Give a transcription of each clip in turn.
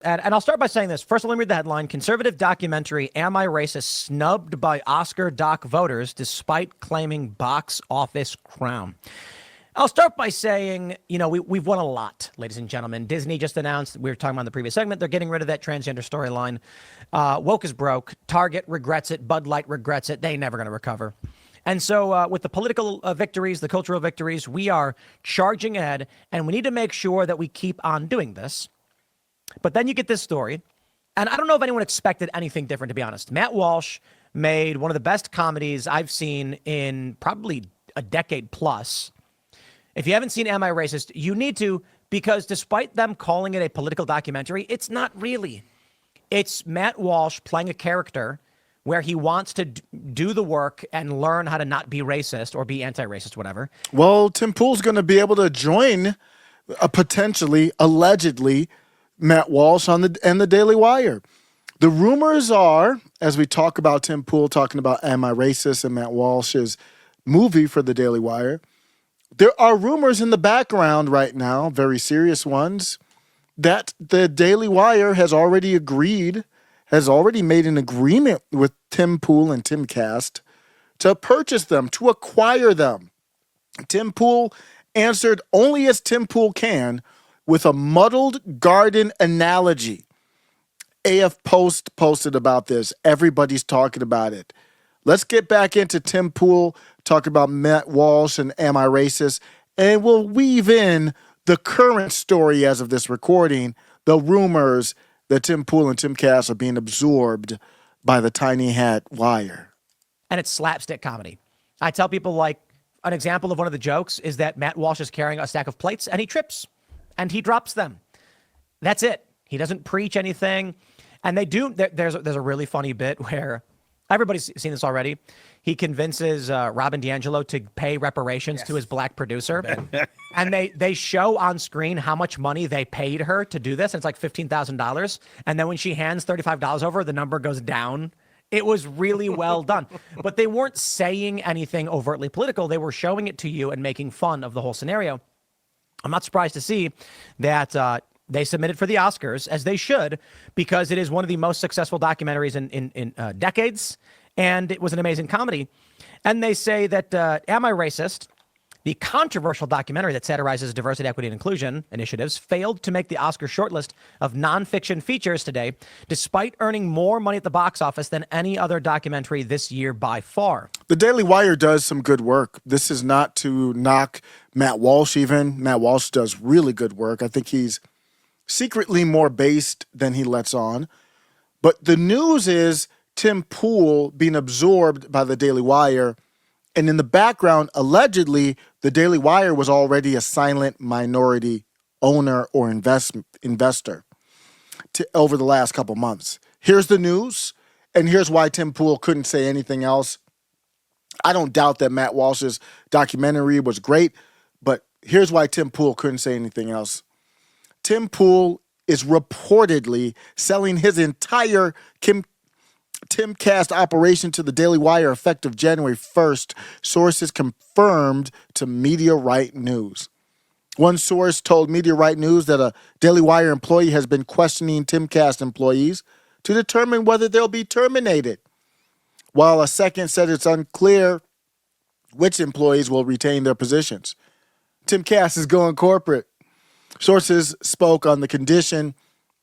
And I'll start by saying this. First, let me read the headline. Conservative documentary, Am I Racist? Snubbed by Oscar doc voters despite claiming box office crown. I'll start by saying, we've won a lot, ladies and gentlemen. Disney just announced, we were talking about in the previous segment, they're getting rid of that transgender storyline. Woke is broke. Target regrets it. Bud Light regrets it. They ain't never going to recover. And so with the political victories, the cultural victories, we are charging ahead, and we need to make sure that we keep on doing this. But then you get this story, and I don't know if anyone expected anything different, to be honest. Matt Walsh made one of the best comedies I've seen in probably a decade plus. If you haven't seen Am I Racist, you need to, because despite them calling it a political documentary, it's not really. It's Matt Walsh playing a character where he wants to do the work and learn how to not be racist or be anti-racist, whatever. Well, Tim Pool's going to be able to join potentially, allegedly, Matt Walsh on the Daily Wire. The rumors are, as we talk about Tim Pool talking about Am I Racist and Matt Walsh's movie for the Daily Wire, there are rumors in the background right now, very serious ones, that the Daily Wire has already made an agreement with Tim Pool and Timcast to purchase them, to acquire them. Tim Pool answered only as Tim Pool can with a muddled garden analogy. AF Post posted about this. Everybody's talking about it. Let's get back into Tim Pool, talk about Matt Walsh and Am I Racist, and we'll weave in the current story as of this recording, the rumors that Tim Pool and Timcast are being absorbed by the Tiny Hat Wire. And it's slapstick comedy. I tell people, like, an example of one of the jokes is that Matt Walsh is carrying a stack of plates and he trips. And he drops them. That's it. He doesn't preach anything. And they do. There's a really funny bit where everybody's seen this already. He convinces Robin DiAngelo to pay reparations to his black producer. And they show on screen how much money they paid her to do this. And it's like $15,000. And then when she hands $35 over, the number goes down. It was really well done. But they weren't saying anything overtly political. They were showing it to you and making fun of the whole scenario. I'm not surprised to see that they submitted for the Oscars, as they should, because it is one of the most successful documentaries in decades, and it was an amazing comedy. And they say that Am I Racist, the controversial documentary that satirizes diversity, equity, and inclusion initiatives, failed to make the Oscar shortlist of nonfiction features today, despite earning more money at the box office than any other documentary this year by far. The Daily Wire does some good work. This is not to knock Matt Walsh even. Matt Walsh does really good work. I think he's secretly more based than he lets on. But the news is Tim Pool being absorbed by the Daily Wire. And in the background, allegedly, the Daily Wire was already a silent minority owner or investor over the last couple months. Here's the news, and here's why Tim Pool couldn't say anything else. I don't doubt that Matt Walsh's documentary was great, but here's why Tim Pool couldn't say anything else. Tim Pool is reportedly selling his entire Timcast operation to the Daily Wire effective January 1st, sources confirmed to Media Right News. One source told Media Right News that a Daily Wire employee has been questioning Timcast employees to determine whether they'll be terminated, while a second said it's unclear which employees will retain their positions. Timcast is going corporate. Sources spoke on the condition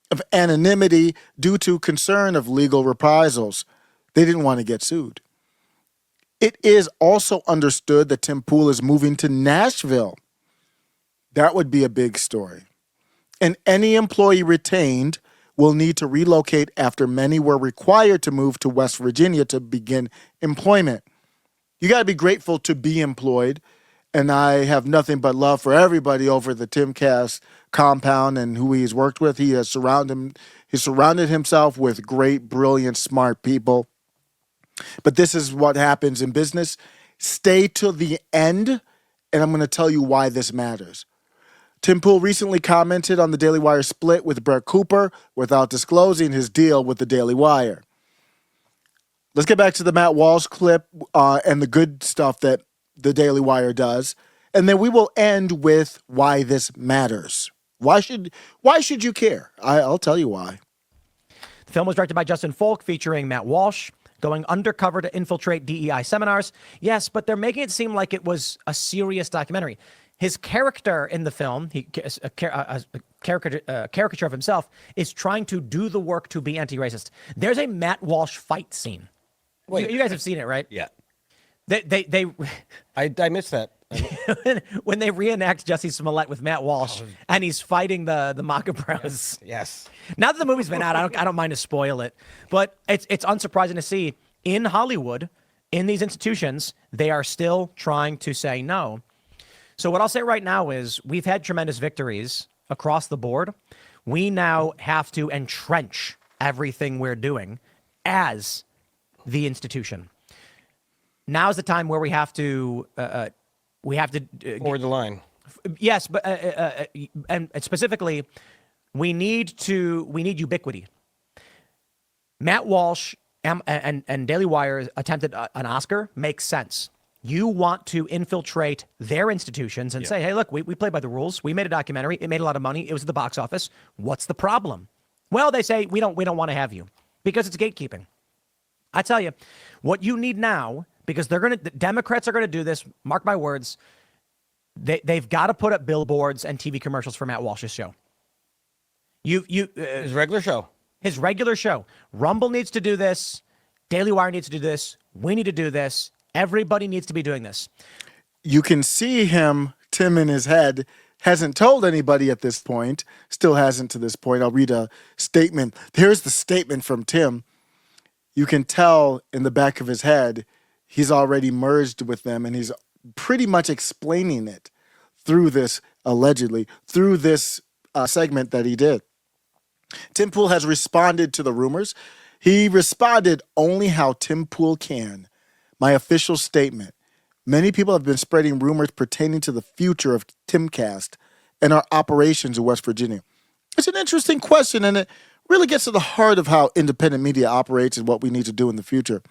of anonymity due to concern of legal reprisals. They didn't want to get sued. It is also understood that Tim Pool is moving to Nashville. That would be a big story. And any employee retained will need to relocate after many were required to move to West Virginia to begin employment. You got to be grateful to be employed. And I have nothing but love for everybody over the Timcast compound and who he's worked with. He has surrounded himself with great, brilliant, smart people. But this is what happens in business. Stay till the end, and I'm going to tell you why this matters. Tim Pool recently commented on the Daily Wire split with Brett Cooper without disclosing his deal with the Daily Wire. Let's get back to the Matt Walsh clip and the good stuff that the Daily Wire does, and then we will end with why this matters. Why should you care? I'll tell you why. The film was directed by Justin Folk, featuring Matt Walsh going undercover to infiltrate DEI seminars. Yes, but they're making it seem like it was a serious documentary. His character in the film, a caricature of himself, is trying to do the work to be anti-racist. There's a Matt Walsh fight scene. Wait. You guys have seen it, right? Yeah. I missed that. when they reenact Jussie Smollett with Matt Walsh and he's fighting the Macabros. Yes. Now that the movie's been out, I don't mind to spoil it, but it's unsurprising to see in Hollywood, in these institutions, they are still trying to say no. So what I'll say right now is we've had tremendous victories across the board. We now have to entrench everything we're doing as the institution. Now's the time where we have to Forward the line. Yes, but and specifically, we need ubiquity. Matt Walsh and Daily Wire attempted an Oscar makes sense. You want to infiltrate their institutions and say, hey, look, we play by the rules. We made a documentary. It made a lot of money. It was at the box office. What's the problem? Well, they say we don't want to have you because it's gatekeeping. I tell you, what you need now, because Democrats are going to do this, mark my words, they've got to put up billboards and TV commercials for Matt Walsh's show. His regular show. His regular show. Rumble needs to do this. Daily Wire needs to do this. We need to do this. Everybody needs to be doing this. You can see him, Tim, in his head, hasn't told anybody at this point, still hasn't to this point. I'll read a statement. Here's the statement from Tim. You can tell in the back of his head, he's already merged with them, and he's pretty much explaining it through this, allegedly, through this segment that he did. Tim Pool has responded to the rumors. He responded only how Tim Pool can. My official statement. Many people have been spreading rumors pertaining to the future of Timcast and our operations in West Virginia. It's an interesting question, and it really gets to the heart of how independent media operates and what we need to do in the future.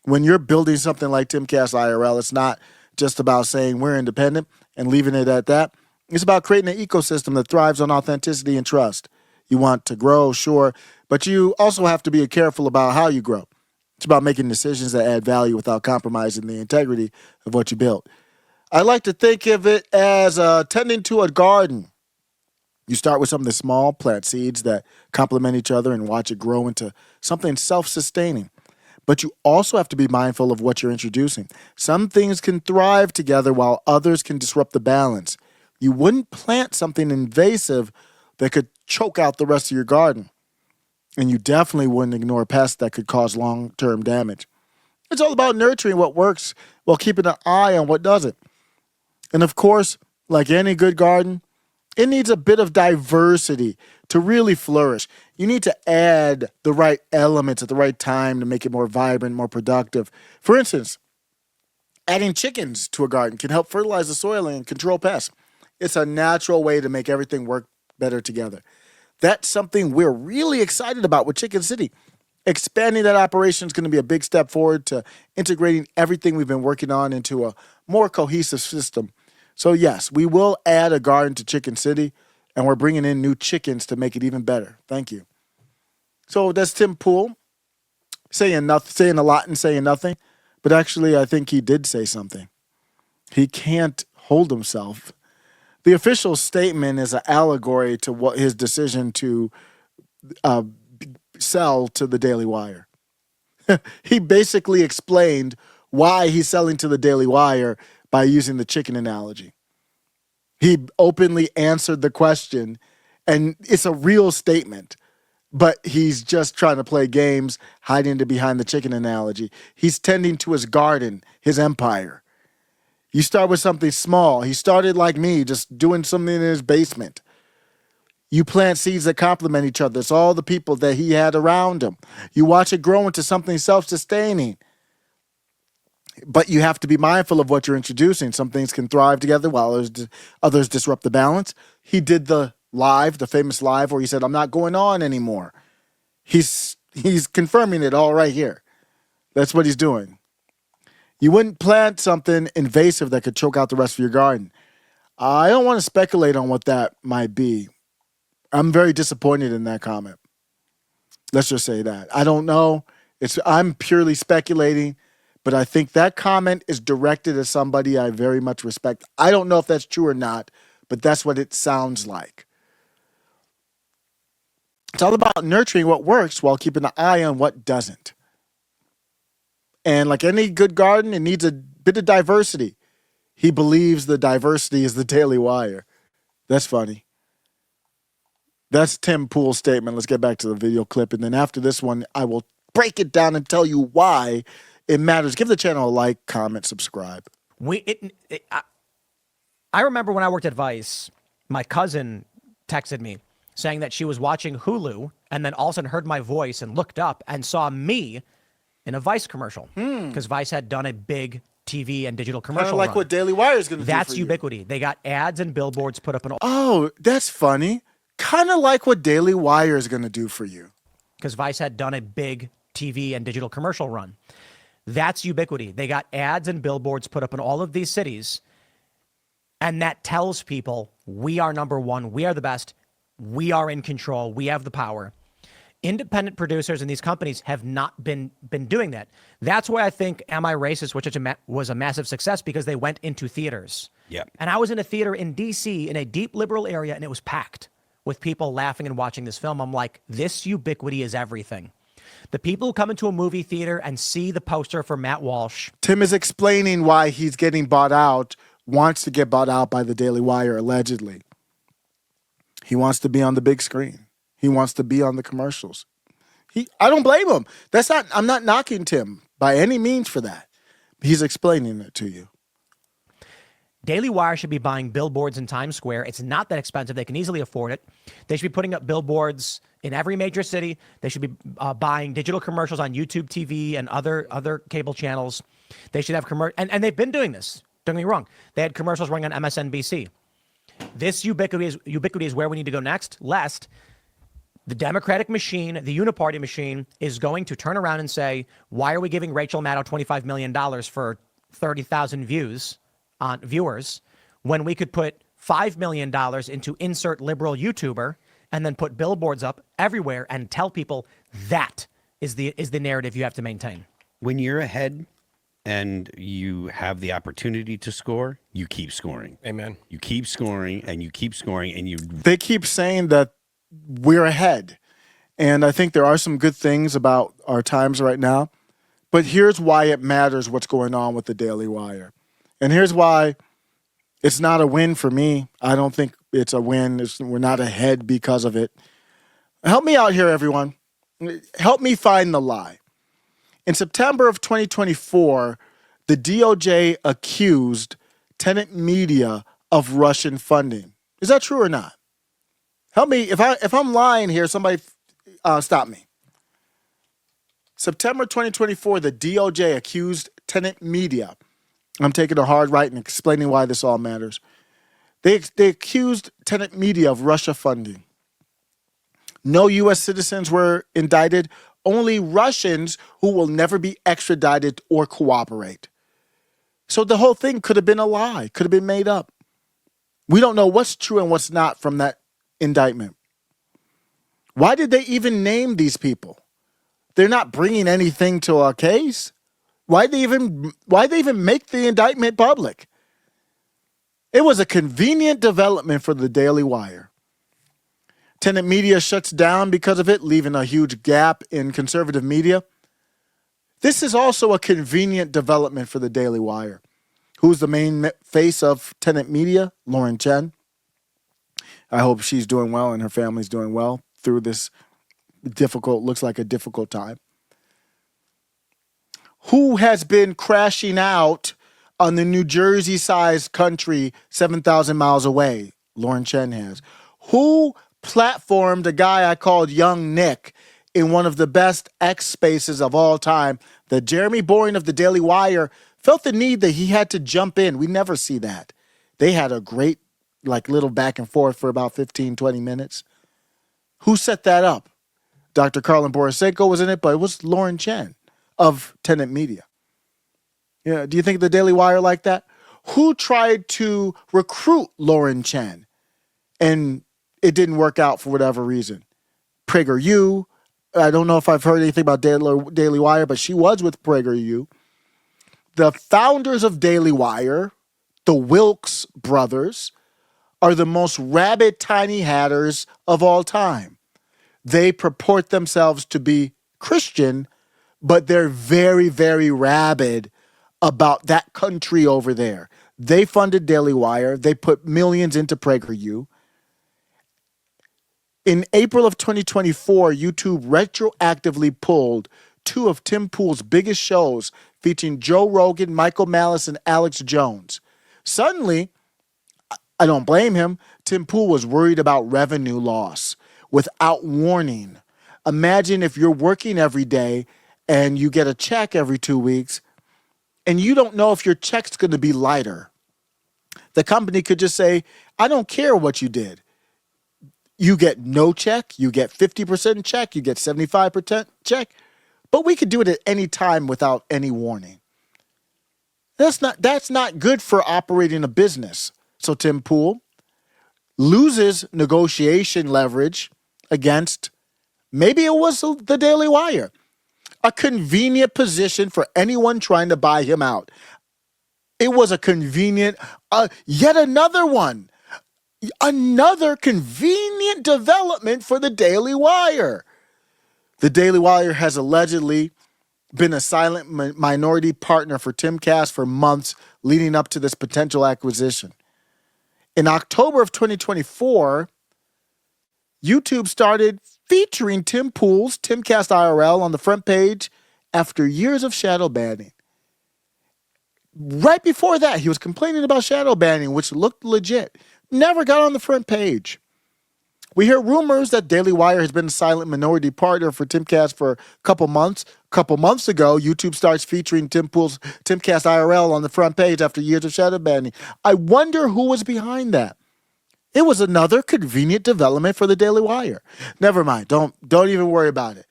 When you're building something like Timcast IRL, it's not just about saying we're independent and leaving it at that. It's about creating an ecosystem that thrives on authenticity and trust. You want to grow, sure, but you also have to be careful about how you grow. It's about making decisions that add value without compromising the integrity of what you built. I like to think of it as tending to a garden. You start with something small, plant seeds that complement each other and watch it grow into something self-sustaining. But you also have to be mindful of what you're introducing. Some things can thrive together while others can disrupt the balance. You wouldn't plant something invasive that could choke out the rest of your garden. And you definitely wouldn't ignore pests that could cause long-term damage. It's all about nurturing what works while keeping an eye on what doesn't. And of course, like any good garden, it needs a bit of diversity to really flourish. You need to add the right elements at the right time to make it more vibrant, more productive. For instance, adding chickens to a garden can help fertilize the soil and control pests. It's a natural way to make everything work better together. That's something we're really excited about with Chicken City. Expanding that operation is going to be a big step forward to integrating everything we've been working on into a more cohesive system. So yes, we will add a garden to Chicken City, and we're bringing in new chickens to make it even better. Thank you. So that's Tim Pool saying a lot and saying nothing, but actually I think he did say something. He can't hold himself. The official statement is an allegory to what his decision to sell to the Daily Wire. He basically explained why he's selling to the Daily Wire by using the chicken analogy. He openly answered the question, and it's a real statement, but he's just trying to play games, hiding behind the chicken analogy. He's tending to his garden, his empire. You start with something small. He started like me, just doing something in his basement. You plant seeds that complement each other. It's all the people that he had around him. You watch it grow into something self-sustaining. But you have to be mindful of what you're introducing. Some things can thrive together while others disrupt the balance. He did the famous live, where he said, I'm not going on anymore. He's confirming it all right here. That's what he's doing. You wouldn't plant something invasive that could choke out the rest of your garden. I don't want to speculate on what that might be. I'm very disappointed in that comment. Let's just say that. I don't know. I'm purely speculating, but I think that comment is directed at somebody I very much respect. I don't know if that's true or not, but that's what it sounds like. It's all about nurturing what works while keeping an eye on what doesn't. And like any good garden, it needs a bit of diversity. He believes the diversity is the Daily Wire. That's funny. That's Tim Pool's statement. Let's get back to the video clip. And then after this one, I will break it down and tell you why it matters. Give the channel a like, comment, subscribe. I remember when I worked at Vice, my cousin texted me saying that she was watching Hulu and then all of a sudden heard my voice and looked up and saw me in a Vice commercial because Vice had done a big TV and digital commercial. Kind of like run. what Daily Wire is going to do That's for you. ubiquity. They got ads and billboards put up in all. Oh, that's funny. Kind of like what Daily Wire is going to do for you. Because Vice had done a big TV and digital commercial run. That's ubiquity. They got ads and billboards put up in all of these cities. And that tells people we are number one. We are the best. We are in control. We have the power. Independent producers in these companies have not been doing that. That's why I think Am I Racist, which was a massive success because they went into theaters. Yep. And I was in a theater in D.C. in a deep liberal area, and it was packed with people laughing and watching this film. I'm like, this ubiquity is everything. The people who come into a movie theater and see the poster for Matt Walsh. Tim is explaining why he's getting bought out, wants to get bought out by the Daily Wire, allegedly. He wants to be on the big screen. He wants to be on the commercials. I don't blame him. I'm not knocking Tim by any means for that. He's explaining it to you. Daily Wire should be buying billboards in Times Square. It's not that expensive. They can easily afford it. They should be putting up billboards in every major city. They should be buying digital commercials on YouTube TV and other cable channels. They should have and they've been doing this. Don't get me wrong. They had commercials running on MSNBC. This ubiquity is where we need to go next, lest the Democratic machine, the uniparty machine, is going to turn around and say, why are we giving Rachel Maddow $25 million for 30,000 viewers when we could put $5 million into insert liberal YouTuber and then put billboards up everywhere and tell people that is the narrative you have to maintain. When you're ahead and you have the opportunity to score, you keep scoring. Amen. You keep scoring and you keep scoring and you. They keep saying that we're ahead. And I think there are some good things about our times right now. But here's why it matters what's going on with the Daily Wire. And here's why it's not a win for me. I don't think it's a win. We're not ahead because of it. Help me out here, everyone. Help me find the lie. In September of 2024, the DOJ accused Tenet Media of Russian funding. Is that true or not? Help me. If I'm lying here, somebody stop me. September 2024, the DOJ accused Tenet Media. I'm taking a hard right and explaining why this all matters. They accused Tenet Media of Russia funding. No U.S. citizens were indicted, only Russians who will never be extradited or cooperate. So the whole thing could have been a lie, could have been made up. We don't know what's true and what's not from that indictment. Why did they even name these people? They're not bringing anything to our case. Why they even make the indictment public? It was a convenient development for the Daily Wire. Tenet Media shuts down because of it, leaving a huge gap in conservative media. This is also a convenient development for the Daily Wire. Who's the main face of Tenet Media? Lauren Chen. I hope she's doing well and her family's doing well through this looks like a difficult time. Who has been crashing out on the New Jersey-sized country 7,000 miles away? Lauren Chen has. Who platformed a guy I called Young Nick in one of the best X spaces of all time that Jeremy Boring of the Daily Wire felt the need that he had to jump in? We never see that. They had a great little back and forth for about 15, 20 minutes. Who set that up? Dr. Carlin Borisenko was in it, but it was Lauren Chen of Tenet Media. Yeah, do you think the Daily Wire like that? Who tried to recruit Lauren Chen and it didn't work out for whatever reason. PragerU, I don't know if I've heard anything about Daily Wire, but she was with PragerU. The founders of Daily Wire, the Wilkes brothers, are the most rabid tiny hatters of all time. They purport themselves to be Christian, but they're very, very rabid about that country over there. They funded Daily Wire. They put millions into PragerU. In April of 2024, YouTube retroactively pulled two of Tim Pool's biggest shows featuring Joe Rogan, Michael Malice, and Alex Jones. Suddenly, I don't blame him, Tim Pool was worried about revenue loss without warning. Imagine if you're working every day and you get a check every 2 weeks and you don't know if your check's going to be lighter. The company could just say, I don't care what you did. You get no check, you get 50% check, you get 75% check, but we could do it at any time without any warning. That's not good for operating a business. So Tim Pool loses negotiation leverage against, maybe it was the Daily Wire, a convenient position for anyone trying to buy him out. It was a convenient, yet another one. Another convenient development for the Daily Wire. The Daily Wire has allegedly been a silent minority partner for Timcast for months leading up to this potential acquisition. In October of 2024, YouTube started featuring Tim Pool's Timcast IRL on the front page after years of shadow banning. Right before that, he was complaining about shadow banning, which looked legit. Never got on the front page. We hear rumors that Daily Wire has been a silent minority partner for Timcast for a couple months. A couple months ago, YouTube starts featuring Tim Pool's Timcast IRL on the front page after years of shadow banning. I wonder who was behind that. It was another convenient development for the Daily Wire. Never mind. Don't even worry about it.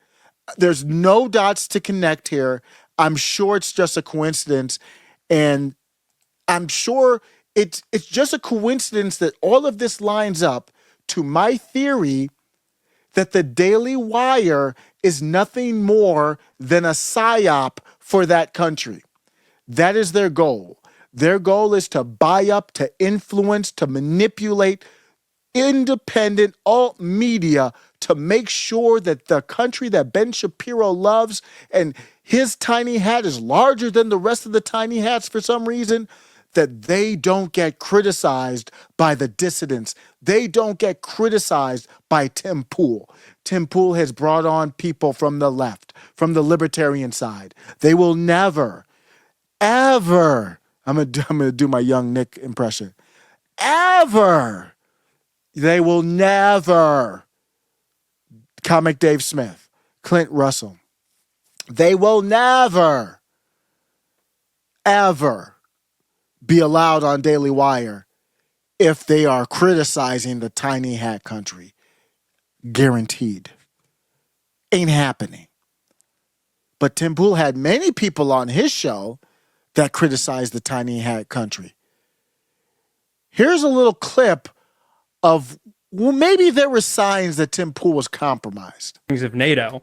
There's no dots to connect here. I'm sure it's just a coincidence, and I'm sure it's just a coincidence that all of this lines up to my theory that the Daily Wire is nothing more than a psyop for that country. That is their goal. Their goal is to buy up, to influence, to manipulate independent alt media to make sure that the country that Ben Shapiro loves and his tiny hat is larger than the rest of the tiny hats for some reason, that they don't get criticized by the dissidents. They don't get criticized by Tim Pool. Tim Pool has brought on people from the left, from the libertarian side. They will never, ever, I'm gonna do my young Nick impression, ever, they will never, Comic Dave Smith, Clint Russell, they will never, ever be allowed on Daily Wire if they are criticizing the tiny hat country. Guaranteed. Ain't happening. But Tim Pool had many people on his show that criticized the tiny hat country. Here's a little clip of, well, maybe there were signs that Tim Pool was compromised. Of NATO.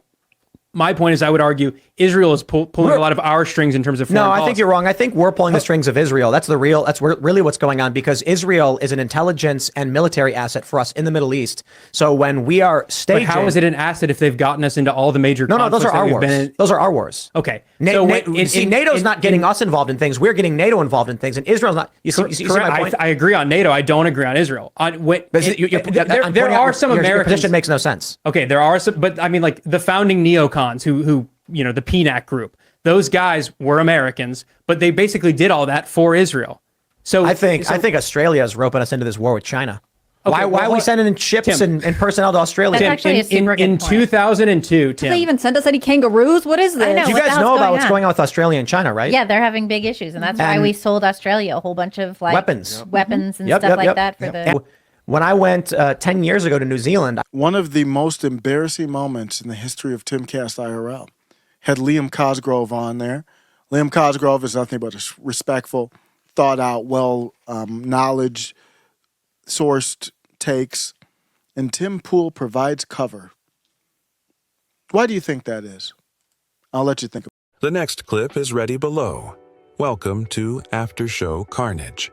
My point is, I would argue Israel is pulling a lot of our strings in terms of foreign policy. I think you're wrong. I think we're pulling the strings of Israel. That's really what's going on, because Israel is an intelligence and military asset for us in the Middle East. So when we are staging, but how is it an asset if they've gotten us into all the major conflicts? Those are our wars. Those are our wars. Okay. NATO's not getting us involved in things. We're getting NATO involved in things, and Israel's not. You see my point? I agree on NATO. I don't agree on Israel. There are some Americans. Your position makes no sense. Okay, there are some, but I mean, like the founding neocons who the PNAC group. Those guys were Americans, but they basically did all that for Israel. So I think Australia is roping us into this war with China. Okay, why are we sending in ships and personnel to Australia? That's actually a super good in point. 2002, Tim. Did they even send us any kangaroos? What is this? I know, you guys know about what's going on with Australia and China, right? Yeah, they're having big issues, and that's why we sold Australia a whole bunch of weapons and stuff like that for the. When I went 10 years ago to New Zealand, one of the most embarrassing moments in the history of Timcast IRL had Liam Cosgrove on there. Liam Cosgrove is nothing but a respectful, thought out, knowledge sourced takes. and Tim Pool provides cover. Why do you think that is? I'll let you think. The next clip is ready below. Welcome to After Show Carnage.